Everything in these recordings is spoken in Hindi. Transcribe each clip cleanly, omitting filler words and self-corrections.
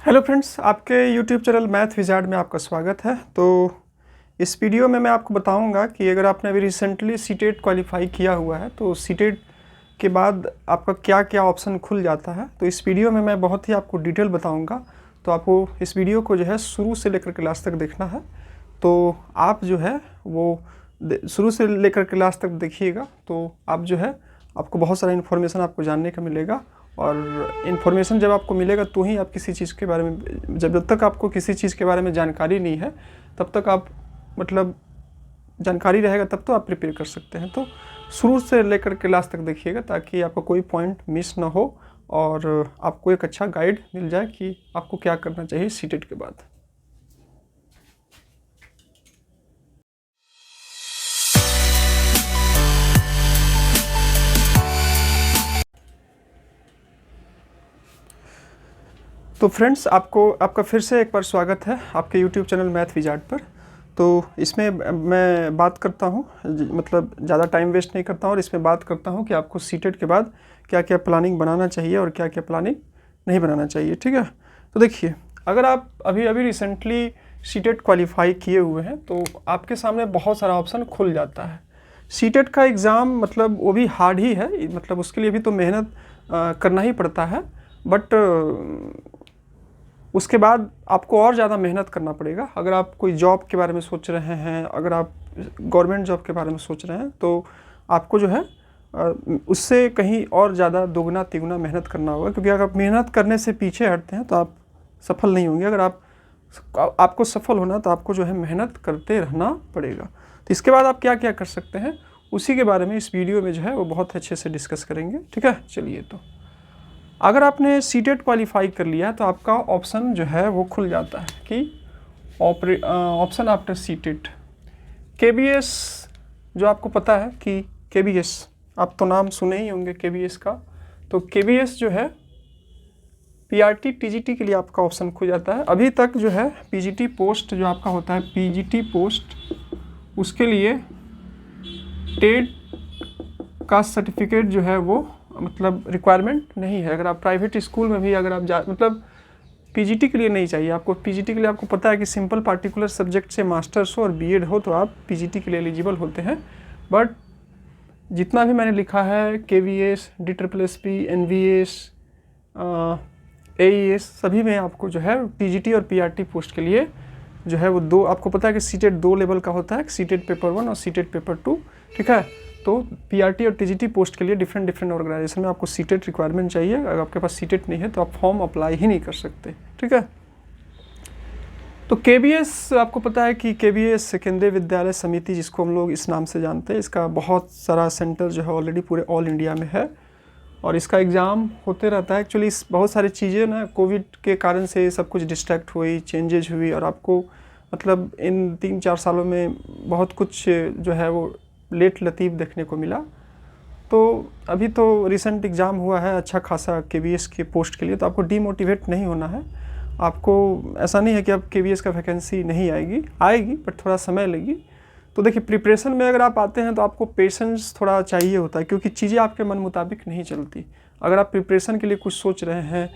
हेलो फ्रेंड्स, आपके यूट्यूब चैनल मैथ विजार्ड में आपका स्वागत है। तो इस वीडियो में मैं आपको बताऊंगा कि अगर आपने अभी रिसेंटली सीटेट क्वालिफाई किया हुआ है तो सीटेट के बाद आपका क्या क्या ऑप्शन खुल जाता है। तो इस वीडियो में मैं बहुत ही आपको डिटेल बताऊंगा। तो आपको इस वीडियो को जो है शुरू से लेकर के लास्ट तक देखना है। तो आप जो है वो शुरू से लेकर के लास्ट तक देखिएगा, तो आप जो है आपको बहुत सारा इन्फॉर्मेशन आपको जानने का मिलेगा। और इन्फॉर्मेशन जब आपको मिलेगा तो ही आप किसी चीज़ के बारे में, जब तक आपको किसी चीज़ के बारे में जानकारी नहीं है तब तक आप मतलब जानकारी रहेगा तब तो आप प्रिपेयर कर सकते हैं। तो शुरू से लेकर के लास्ट तक देखिएगा ताकि आपको कोई पॉइंट मिस ना हो और आपको एक अच्छा गाइड मिल जाए कि आपको क्या करना चाहिए सीटेट के बाद। तो फ्रेंड्स, आपका फिर से एक बार स्वागत है आपके यूट्यूब चैनल मैथ विजार्ड पर। तो इसमें मैं बात करता हूँ, मतलब ज़्यादा टाइम वेस्ट नहीं करता हूँ और इसमें बात करता हूँ कि आपको सीटेट के बाद क्या क्या प्लानिंग बनाना चाहिए और क्या क्या प्लानिंग नहीं बनाना चाहिए। ठीक है, तो देखिए, अगर आप अभी रिसेंटली सीटेट क्वालिफाई किए हुए हैं तो आपके सामने बहुत सारा ऑप्शन खुल जाता है। सीटेट का एग्ज़ाम मतलब वो भी हार्ड ही है, मतलब उसके लिए भी तो मेहनत करना ही पड़ता है, बट उसके बाद आपको और ज़्यादा मेहनत करना पड़ेगा। अगर आप कोई जॉब के बारे में सोच रहे हैं, अगर आप गवर्नमेंट जॉब के बारे में सोच रहे हैं तो आपको जो है उससे कहीं और ज़्यादा दोगुना तिगुना मेहनत करना होगा, क्योंकि अगर आप मेहनत करने से पीछे हटते हैं तो आप सफल नहीं होंगे। अगर आपको सफल होना तो आपको जो है मेहनत करते रहना पड़ेगा। तो इसके बाद आप क्या क्या कर सकते हैं उसी के बारे में इस वीडियो में जो है वो बहुत अच्छे से डिस्कस करेंगे। ठीक है, चलिए। तो अगर आपने सीटेट क्वालिफाई कर लिया है तो आपका ऑप्शन जो है वो खुल जाता है कि ऑप्शन आफ्टर सीटेट केबीएस। जो आपको पता है कि केबीएस, आप तो नाम सुने ही होंगे केबीएस का। तो केबीएस जो है पीआरटी टीजीटी के लिए आपका ऑप्शन खुल जाता है। अभी तक जो है पीजीटी पोस्ट जो आपका होता है, पीजीटी पोस्ट, उसके लिए टेट का सर्टिफिकेट जो है वो मतलब रिक्वायरमेंट नहीं है। अगर आप प्राइवेट स्कूल में भी अगर आप मतलब पीजीटी के लिए नहीं चाहिए आपको। पीजीटी के लिए आपको पता है कि सिंपल पार्टिकुलर सब्जेक्ट से मास्टर्स हो और बीएड हो तो आप पीजीटी के लिए एलिजिबल होते हैं। बट जितना भी मैंने लिखा है केवीएस, DSSP, NVS, AES, सभी में आपको जो है टीजीटी और पीआरटी पोस्ट के लिए जो है वो दो, आपको पता है कि सीटेट 2 लेवल का होता है, सीटेट पेपर 1 और सीटेट पेपर 2। ठीक है, तो पीआरटी और टीजीटी पोस्ट के लिए डिफरेंट ऑर्गेनाइजेशन में आपको सीटेट रिक्वायरमेंट चाहिए। अगर आपके पास सीटेट नहीं है तो आप फॉर्म अप्लाई ही नहीं कर सकते। ठीक है, तो केबीएस आपको पता है कि केबीएस केंद्रीय विद्यालय समिति, जिसको हम लोग इस नाम से जानते हैं, इसका बहुत सारा सेंटर जो है ऑलरेडी पूरे ऑल इंडिया में है और इसका एग्ज़ाम होते रहता है। एक्चुअली बहुत सारी चीज़ें ना कोविड के कारण से सब कुछ डिस्ट्रैक्ट हुई, चेंजेज हुई और आपको मतलब इन 3-4 सालों में बहुत कुछ जो है वो लेट लतीफ़ देखने को मिला। तो अभी तो रिसेंट एग्ज़ाम हुआ है अच्छा खासा केबीएस के पोस्ट के लिए, तो आपको डीमोटिवेट नहीं होना है। आपको ऐसा नहीं है कि अब केबीएस का वैकेंसी नहीं आएगी बट थोड़ा समय लेगी। तो देखिए, प्रिपरेशन में अगर आप आते हैं तो आपको पेशेंस थोड़ा चाहिए होता है, क्योंकि चीज़ें आपके मन मुताबिक नहीं चलती। अगर आप प्रिपरेशन के लिए कुछ सोच रहे हैं,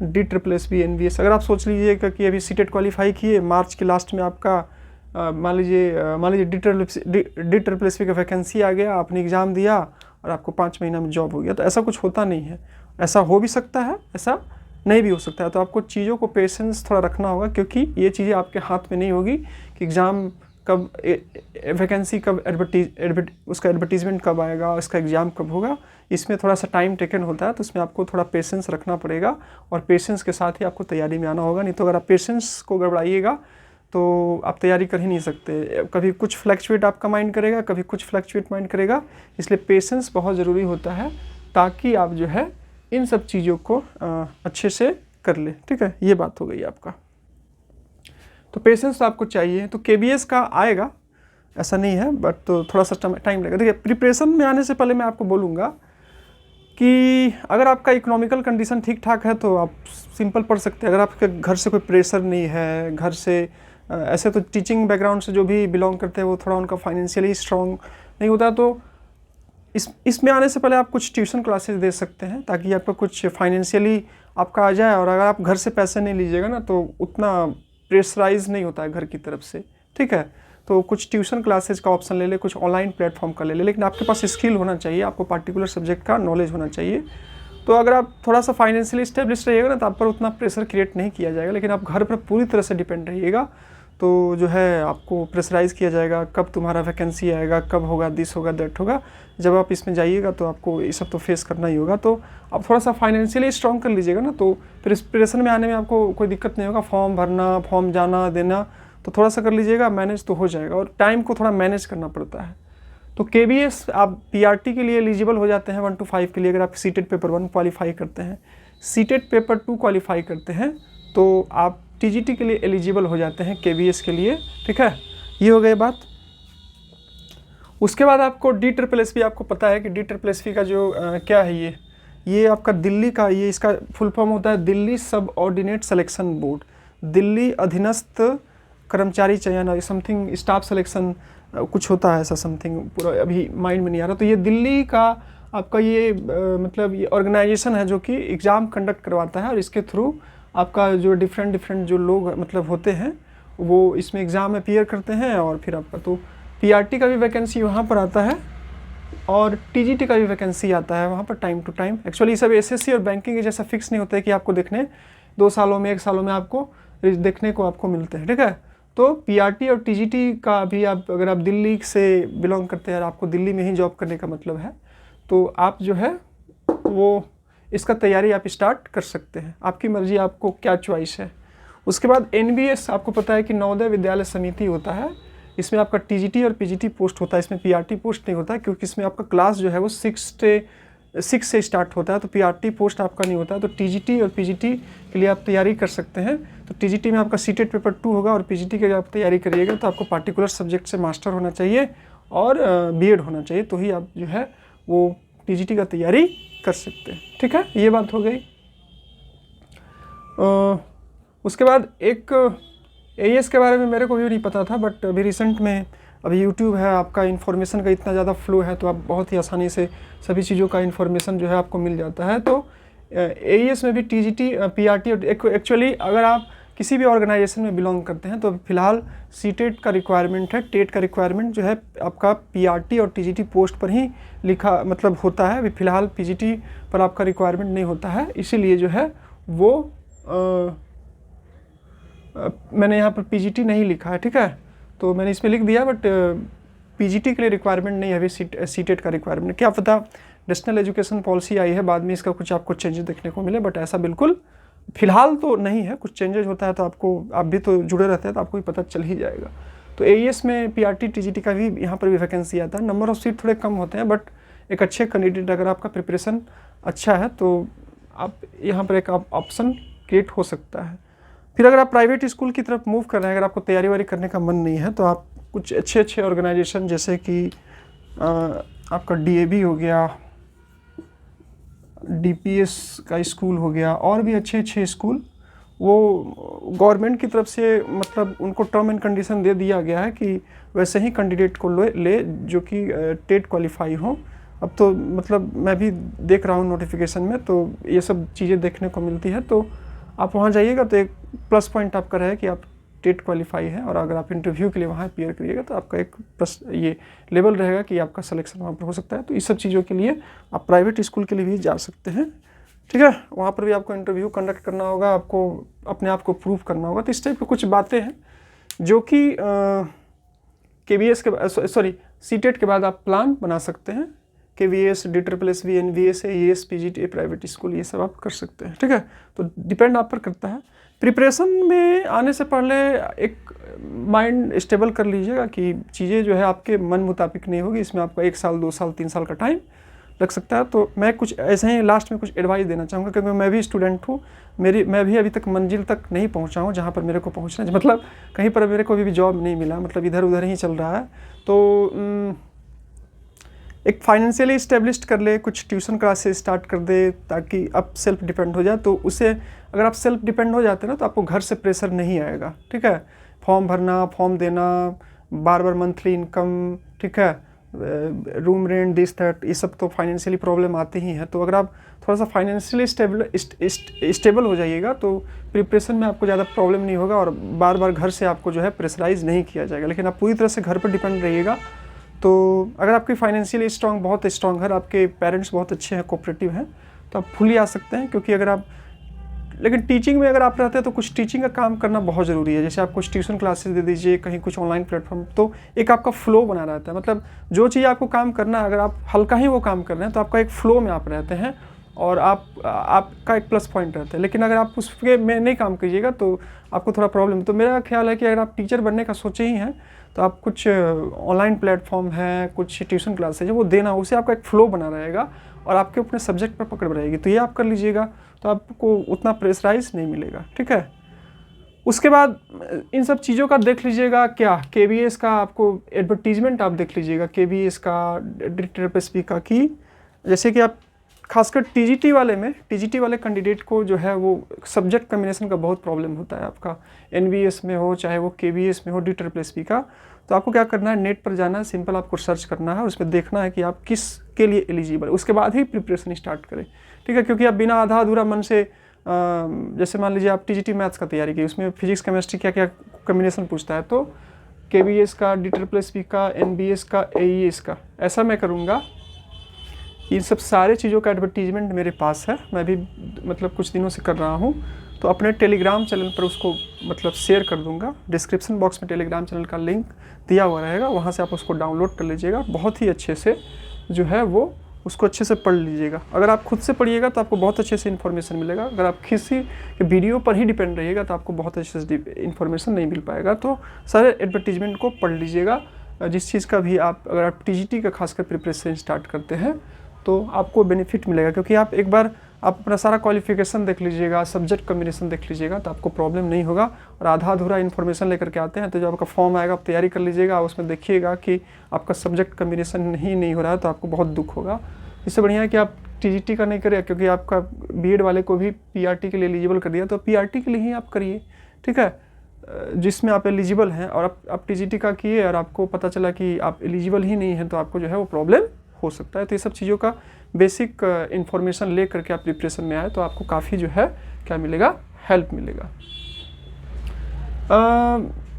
DSSP, NVS, अगर आप सोच लीजिएगा कि अभी सीटेट क्वालिफाई किए, मार्च के लास्ट में आपका मान लीजिए DSSP का वैकेंसी आ गया, आपने एग्ज़ाम दिया और आपको 5 महीना में जॉब हो गया, तो ऐसा कुछ होता नहीं है। ऐसा हो भी सकता है, ऐसा नहीं भी हो सकता है। तो आपको चीज़ों को पेशेंस थोड़ा रखना होगा, क्योंकि ये चीज़ें आपके हाथ में नहीं होगी कि एग्ज़ाम कब, वैकेंसी कब उसका एडवर्टीज़मेंट कब आएगा, इसका एग्ज़ाम कब होगा। इसमें थोड़ा सा टाइम टेकन होता है, तो इसमें आपको थोड़ा पेशेंस रखना पड़ेगा और पेशेंस के साथ ही आपको तैयारी में आना होगा। नहीं तो अगर आप पेशेंस को गड़बड़ाइएगा तो आप तैयारी कर ही नहीं सकते। कभी कुछ फ्लक्चुएट आपका माइंड करेगा, कभी कुछ फ्लक्चुएट माइंड करेगा। इसलिए पेशेंस बहुत ज़रूरी होता है ताकि आप जो है इन सब चीज़ों को अच्छे से कर ले। ठीक है, ये बात हो गई आपका। तो पेशेंस तो आपको चाहिए। तो केबीएस का आएगा, ऐसा नहीं है, बट तो थोड़ा सा टाइम लगेगा। देखिए, प्रिपरेशन में आने से पहले मैं आपको बोलूँगा कि अगर आपका इकोनॉमिकल कंडीशन ठीक ठाक है तो आप सिंपल पढ़ सकते हैं। अगर आपके घर से कोई प्रेशर नहीं है, घर से ऐसे तो टीचिंग बैकग्राउंड से जो भी बिलोंग करते हैं वो थोड़ा उनका फाइनेंशियली स्ट्रॉन्ग नहीं होता, तो इसमें आने से पहले आप कुछ ट्यूशन क्लासेस दे सकते हैं ताकि आपका कुछ फाइनेंशियली आपका आ जाए। और अगर आप घर से पैसे नहीं लीजिएगा ना तो उतना प्रेशराइज नहीं होता है घर की तरफ से, ठीक है। तो कुछ ट्यूशन क्लासेस का ऑप्शन ले ले, कुछ ऑनलाइन प्लेटफॉर्म का ले ले, लेकिन आपके पास स्किल होना चाहिए, आपको पर्टिकुलर सब्जेक्ट का नॉलेज होना चाहिए। तो अगर आप थोड़ा सा फाइनेंशियली स्टेब्लिश रहिएगा ना तो आप पर उतना प्रेशर क्रिएट नहीं किया जाएगा। लेकिन आप घर पर पूरी तरह से डिपेंड रहिएगा तो जो है आपको प्रेशराइज़ किया जाएगा, कब तुम्हारा वैकेंसी आएगा, कब होगा, दिस होगा, दैट होगा। जब आप इसमें जाइएगा तो आपको ये सब तो फेस करना ही होगा। तो आप थोड़ा सा फाइनेंशियली स्ट्रॉन्ग कर लीजिएगा ना तो प्रेशर में आने में आपको कोई दिक्कत नहीं होगा। फॉर्म भरना, फॉर्म जाना देना तो थोड़ा सा कर लीजिएगा, मैनेज तो हो जाएगा। और टाइम को थोड़ा मैनेज करना पड़ता है। तो KBS आप PRT के लिए एलिजिबल हो जाते हैं 1 to 5 के लिए अगर आप सीटेट पेपर 1 क्वालिफाई करते हैं, सीटेट पेपर 2 क्वालिफाई करते हैं तो आप TGT के लिए एलिजिबल हो जाते हैं KBS के लिए, ठीक है। ये हो गई बात। उसके बाद आपको DSSS आपको पता है कि DSSS का जो क्या है ये आपका दिल्ली का, ये इसका फुल फॉर्म होता है दिल्ली सब ऑर्डिनेट सिलेक्शन बोर्ड, दिल्ली अधीनस्थ कर्मचारी चयन, समथिंग स्टाफ सिलेक्शन कुछ होता है ऐसा समथिंग, पूरा अभी माइंड में नहीं आ रहा। तो ये दिल्ली का आपका ये मतलब ये ऑर्गेनाइजेशन है जो कि एग्ज़ाम कंडक्ट करवाता है और इसके थ्रू आपका जो डिफरेंट जो लोग मतलब होते हैं वो इसमें एग्ज़ाम में अपीयर करते हैं। और फिर आपका तो PRT का भी वैकेंसी वहाँ पर आता है और TGT का भी वैकेंसी आता है वहाँ पर टाइम टू टाइम। एक्चुअली सब SSC और बैंकिंग के जैसा फिक्स नहीं होता है कि आपको देखने 2 सालों में 1 सालों में आपको देखने को आपको मिलते हैं, ठीक है। तो PRT और TGT का भी आप अगर आप दिल्ली से बिलोंग करते हैं और आपको दिल्ली में ही जॉब करने का मतलब है तो आप जो है वो इसका तैयारी आप स्टार्ट कर सकते हैं। आपकी मर्ज़ी, आपको क्या चॉइस है। उसके बाद NBS आपको पता है कि नवोदय विद्यालय समिति होता है, इसमें आपका TGT और PGT पोस्ट होता है, इसमें PRT पोस्ट नहीं होता है क्योंकि इसमें आपका क्लास जो है वो 6 से स्टार्ट होता है। तो PRT पोस्ट आपका नहीं होता है। तो TGT और PGT के लिए आप तैयारी कर सकते हैं। तो TGT में आपका सीटेट पेपर 2 होगा और PGT के लिए आप तैयारी करिएगा तो आपको पार्टिकुलर सब्जेक्ट से मास्टर होना चाहिए और B.Ed होना चाहिए, तो ही आप जो है वो TGT का तैयारी कर सकते हैं, ठीक है। ये बात हो गई। उसके बाद एक AES के बारे में मेरे को भी नहीं पता था, बट अभी रिसेंट में अभी यूट्यूब है, आपका इन्फॉर्मेशन का इतना ज़्यादा फ्लो है तो आप बहुत ही आसानी से सभी चीज़ों का इन्फॉर्मेशन जो है आपको मिल जाता है। तो AES में भी TGT PRT एक्चुअली अगर आप किसी भी ऑर्गेनाइजेशन में बिलोंग करते हैं तो फिलहाल सीटेट का रिक्वायरमेंट है, टेट का रिक्वायरमेंट जो है आपका PRT और TGT पोस्ट पर ही लिखा मतलब होता है। अभी फ़िलहाल PGT पर आपका रिक्वायरमेंट नहीं होता है, इसीलिए जो है वो मैंने यहाँ पर PGT नहीं लिखा है, ठीक है। तो मैंने इसमें लिख दिया बट PGT के लिए रिक्वायरमेंट नहीं है अभी, सीटेट का रिक्वायरमेंट। क्या पता नेशनल एजुकेशन पॉलिसी आई है, बाद में इसका कुछ आपको चेंजेस देखने को मिले, बट ऐसा बिल्कुल फिलहाल तो नहीं है। कुछ चेंजेस होता है तो आपको, आप भी तो जुड़े रहते हैं तो आपको भी पता चल ही जाएगा। तो AES में PRT TGT का भी यहाँ पर भी वैकेंसी आता है। नंबर ऑफ सीट थोड़े कम होते हैं बट एक अच्छे कैंडिडेट अगर आपका प्रिपरेशन अच्छा है तो आप यहाँ पर एक ऑप्शन क्रिएट हो सकता है। फिर अगर आप प्राइवेट स्कूल की तरफ मूव कर रहे हैं, अगर आपको तैयारी वारी करने का मन नहीं है तो आप कुछ अच्छे ऑर्गेनाइजेशन जैसे कि आपका DAV हो गया, DPS का स्कूल हो गया, और भी अच्छे स्कूल वो गवर्नमेंट की तरफ से मतलब उनको टर्म एंड कंडीशन दे दिया गया है कि वैसे ही कैंडिडेट को ले जो कि टेट क्वालिफाई हो। अब तो मतलब मैं भी देख रहा हूँ नोटिफिकेशन में तो ये सब चीज़ें देखने को मिलती है। तो आप वहाँ जाइएगा तो एक प्लस पॉइंट आपका रहे कि आप टेट क्वालिफाई है, और अगर आप इंटरव्यू के लिए वहाँ अपीयर करिएगा तो आपका एक प्लस ये लेवल रहेगा कि आपका सिलेक्शन वहाँ पर हो सकता है। तो इस सब चीज़ों के लिए आप प्राइवेट स्कूल के लिए भी जा सकते हैं, ठीक है। वहाँ पर भी आपको इंटरव्यू कंडक्ट करना होगा, आपको अपने आप को प्रूव करना होगा। तो इस टाइप की कुछ बातें हैं जो कि KBS के सीटेट के बाद आप प्लान बना सकते हैं। KVS, DSSS, NVS, AES, PGT, private school, ये सब आप कर सकते हैं, ठीक है। तो डिपेंड आप पर करता है। प्रिपरेशन में आने से पहले एक माइंड स्टेबल कर लीजिएगा कि चीज़ें जो है आपके मन मुताबिक नहीं होगी। इसमें आपका 1 साल 2 साल 3 साल का टाइम लग सकता है। तो मैं कुछ ऐसे ही लास्ट में कुछ एडवाइस देना चाहूँगा क्योंकि मैं भी स्टूडेंट हूँ, मैं भी अभी तक मंजिल तक नहीं पहुँचा हूँ जहाँ पर मेरे को पहुँचना है। मतलब कहीं पर मेरे को अभी भी जॉब नहीं मिला, मतलब इधर उधर ही चल रहा है। तो एक फाइनेंशियली इस्टेब्लिश्ड कर ले, कुछ ट्यूशन क्लासेस स्टार्ट कर दे ताकि आप सेल्फ डिपेंड हो जाए। तो उससे अगर आप सेल्फ डिपेंड हो जाते हैं ना तो आपको घर से प्रेशर नहीं आएगा, ठीक है। फॉर्म भरना, फॉर्म देना, बार बार मंथली इनकम, ठीक है। रूम रेंट दिस दैट, ये सब तो फाइनेंशियली प्रॉब्लम आते ही हैं। तो अगर आप थोड़ा सा फाइनेंशियली स्टेबल हो जाइएगा तो प्रिपरेशन में आपको ज़्यादा प्रॉब्लम नहीं होगा और बार बार घर से आपको जो है प्रेशराइज नहीं किया जाएगा। लेकिन आप पूरी तरह से घर पर डिपेंड रहिएगा। तो अगर आपकी फाइनेंशियली स्ट्रांग, बहुत स्ट्रांग है, आपके पेरेंट्स बहुत अच्छे हैं, कोऑपरेटिव हैं, तो आप फुली आ सकते हैं। क्योंकि अगर आप, लेकिन टीचिंग में अगर आप रहते हैं तो कुछ टीचिंग का काम करना बहुत ज़रूरी है। जैसे आप कुछ ट्यूशन क्लासेस दे दीजिए, कहीं कुछ ऑनलाइन प्लेटफॉर्म, तो एक आपका फ्लो बना रहता है। मतलब जो चीज़ आपको काम करना है, अगर आप हल्का ही वो काम कर रहे हैं तो आपका एक फ्लो में आप रहते हैं और आपका एक प्लस पॉइंट रहता है। लेकिन अगर आप उसके में नहीं काम कीजिएगा तो आपको थोड़ा प्रॉब्लम। तो मेरा ख्याल है कि अगर आप टीचर बनने का सोचे ही हैं तो आप कुछ ऑनलाइन प्लेटफॉर्म है, कुछ ट्यूशन क्लासेज है, वो देना, उससे आपका एक फ्लो बना रहेगा और आपके अपने सब्जेक्ट पर पकड़ रहेगी। तो ये आप कर लीजिएगा तो आपको उतना प्रेशराइज नहीं मिलेगा, ठीक है। उसके बाद इन सब चीज़ों का देख लीजिएगा, क्या KVS का आपको एडवर्टीजमेंट आप देख लीजिएगा, KVS का, DSSP का, कि जैसे कि आप खासकर TGT वाले में, TGT वाले कैंडिडेट को जो है वो सब्जेक्ट कम्बिनेशन का बहुत प्रॉब्लम होता है। आपका NVS में हो, चाहे वो KVS में हो, DSSP का, तो आपको क्या करना है, नेट पर जाना है, सिंपल आपको सर्च करना है और उसमें देखना है कि आप किस के लिए एलिजिबल है। उसके बाद ही प्रिपरेशन स्टार्ट करें, ठीक है। क्योंकि आप बिना आधा अधूरा मन से, जैसे मान लीजिए आप TGT मैथ्स का तैयारी की, उसमें फिजिक्स केमिस्ट्री क्या क्या कम्बिनेशन पूछता है, तो KVS का, DSSP का, NBS का, AES का, ऐसा मैं करूँगा। इन सब सारे चीज़ों का एडवर्टीजमेंट मेरे पास है, मैं भी मतलब कुछ दिनों से कर रहा हूँ। तो अपने टेलीग्राम चैनल पर उसको मतलब शेयर कर दूंगा। डिस्क्रिप्शन बॉक्स में टेलीग्राम चैनल का लिंक दिया हुआ रहेगा, वहाँ से आप उसको डाउनलोड कर लीजिएगा। बहुत ही अच्छे से जो है वो उसको अच्छे से पढ़ लीजिएगा। अगर आप खुद से पढ़िएगा तो आपको बहुत अच्छे से इन्फॉर्मेशन मिलेगा। अगर आप किसी वीडियो पर ही डिपेंड रहिएगा तो आपको बहुत अच्छे से इन्फॉर्मेशन नहीं मिल पाएगा। तो सारे एडवर्टीजमेंट को पढ़ लीजिएगा। जिस चीज़ का भी आप, अगर आप TGT का खासकर प्रिपरेशन स्टार्ट करते हैं तो आपको बेनिफिट मिलेगा। क्योंकि आप एक बार आप अपना सारा क्वालिफिकेशन देख लीजिएगा, सब्जेक्ट कम्बिनेशन देख लीजिएगा, तो आपको प्रॉब्लम नहीं होगा। और आधा अधूरा इन्फॉर्मेशन लेकर के आते हैं तो जब आपका फॉर्म आएगा आप तैयारी कर लीजिएगा, उसमें देखिएगा कि आपका सब्जेक्ट कम्बिनेशन नहीं हो रहा है तो आपको बहुत दुख होगा। इससे बढ़िया है कि आप TGT का नहीं करें, क्योंकि आपका BEd वाले को भी PRT के लिए एलिजिबल कर दिया, तो PRT के लिए ही आप करिए, ठीक है, जिसमें आप एलिजिबल हैं। और आप TGT का किए और आपको पता चला कि आप एलिजिबल ही नहीं हैं तो आपको जो है वो प्रॉब्लम हो सकता है। तो ये सब चीज़ों का बेसिक इन्फॉर्मेशन ले करके आप प्रिपरेशन में आए तो आपको काफ़ी जो है क्या मिलेगा, हेल्प मिलेगा।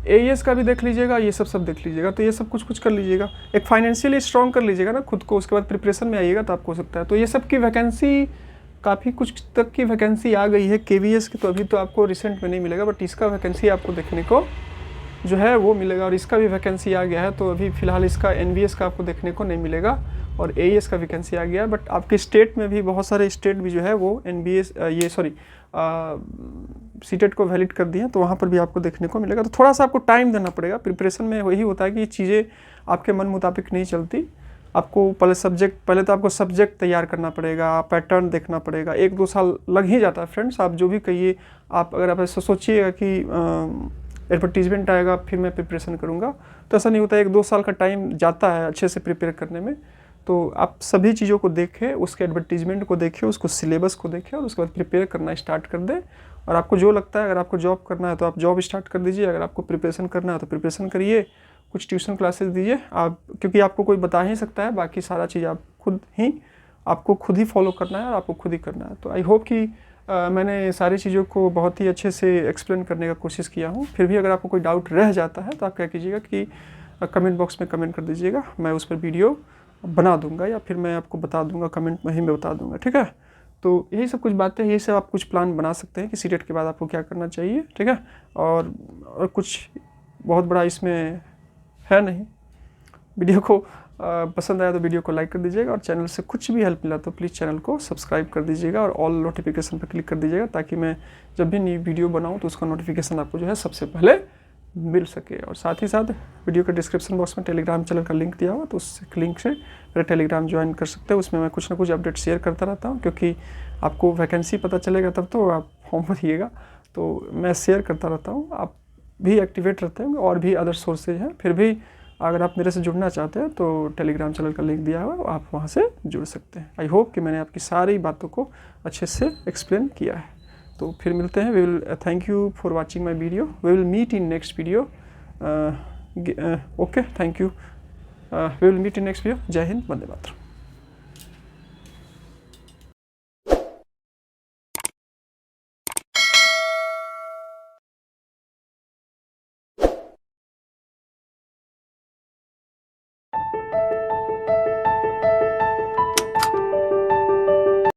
AES का भी देख लीजिएगा, ये सब देख लीजिएगा। तो ये सब कुछ कर लीजिएगा, एक फाइनेंशियली स्ट्रॉन्ग कर लीजिएगा ना खुद को, उसके बाद प्रिपरेशन में आइएगा तो आपको हो सकता है। तो ये सब की वैकेंसी, काफ़ी कुछ तक की वैकेंसी आ गई है। KVS की तो अभी तो आपको रिसेंट में नहीं मिलेगा, बट इसका वैकेंसी आपको देखने को जो है वो मिलेगा। और इसका भी वैकेंसी आ गया है, तो अभी फ़िलहाल इसका NVS का आपको देखने को नहीं मिलेगा। और AES का वैकेंसी आ गया है, बट आपके स्टेट में भी बहुत सारे स्टेट भी जो है वो CTET को वैलिड कर दिए, तो वहाँ पर भी आपको देखने को मिलेगा। तो थोड़ा सा आपको टाइम देना पड़ेगा। प्रिपरेशन में वही होता है कि चीज़ें आपके मन मुताबिक नहीं चलती। आपको पहले तो आपको सब्जेक्ट तैयार करना पड़ेगा, पैटर्न देखना पड़ेगा। 1-2 साल लग ही जाता है फ्रेंड्स। आप जो भी कहिए, आप अगर आप ऐसा सोचिएगा कि एडवर्टीजमेंट आएगा फिर मैं प्रिपरेशन करूँगा, तो ऐसा नहीं होता है। 1-2 साल का टाइम जाता है अच्छे से प्रिपेयर करने में। तो आप सभी चीज़ों को देखें, उसके एडवर्टीजमेंट को देखें, उसको सिलेबस को देखें और उसके बाद प्रिपेयर करना स्टार्ट कर दें। और आपको जो लगता है, अगर आपको जॉब करना है तो आप जॉब स्टार्ट कर दीजिए, अगर आपको प्रिपरेशन करना है तो प्रिपरेशन करिए, कुछ ट्यूशन क्लासेस दीजिए आप, क्योंकि आपको कोई बता ही सकता है। बाकी सारा चीज़ आपको खुद ही फॉलो करना है और आपको खुद ही करना है। तो आई होप कि मैंने सारी चीज़ों को बहुत ही अच्छे से एक्सप्लेन करने का कोशिश किया हूँ। फिर भी अगर आपको कोई डाउट रह जाता है तो आप क्या कीजिएगा कि कमेंट बॉक्स में कमेंट कर दीजिएगा, मैं उस पर वीडियो बना दूंगा या फिर मैं आपको बता दूंगा, कमेंट में ही मैं बता दूंगा, ठीक है। तो यही सब कुछ बातें, यही सब आप कुछ प्लान बना सकते हैं कि CTET के बाद आपको क्या करना चाहिए, ठीक है। और कुछ बहुत बड़ा इसमें है नहीं। वीडियो को पसंद आया तो वीडियो को लाइक कर दीजिएगा, और चैनल से कुछ भी हेल्प मिला तो प्लीज़ चैनल को सब्सक्राइब कर दीजिएगा और ऑल नोटिफिकेशन पर क्लिक कर दीजिएगा, ताकि मैं जब भी नई वीडियो बनाऊँ तो उसका नोटिफिकेशन आपको जो है सबसे पहले मिल सके। और साथ ही साथ वीडियो के डिस्क्रिप्शन बॉक्स में टेलीग्राम चैनल का लिंक दिया हुआ, तो उस लिंक से मेरा टेलीग्राम ज्वाइन कर सकते हैं। उसमें मैं कुछ ना कुछ अपडेट शेयर करता रहता हूँ, क्योंकि आपको वैकेंसी पता चलेगा तब तो आप फॉर्म भरिएगा। तो मैं शेयर करता रहता हूँ, आप भी एक्टिवेट रहते हैं। और भी अदर सोर्सेज हैं। फिर भी अगर आप मेरे से जुड़ना चाहते हैं तो टेलीग्राम चैनल का लिंक दिया हुआ है, आप वहाँ से जुड़ सकते हैं। आई होप कि मैंने आपकी सारी बातों को अच्छे से एक्सप्लेन किया है। तो फिर मिलते हैं। We will thank you for watching my video. We will meet in next video. Okay, thank you. We will meet in next video. जय हिंद, वंदे मातरम।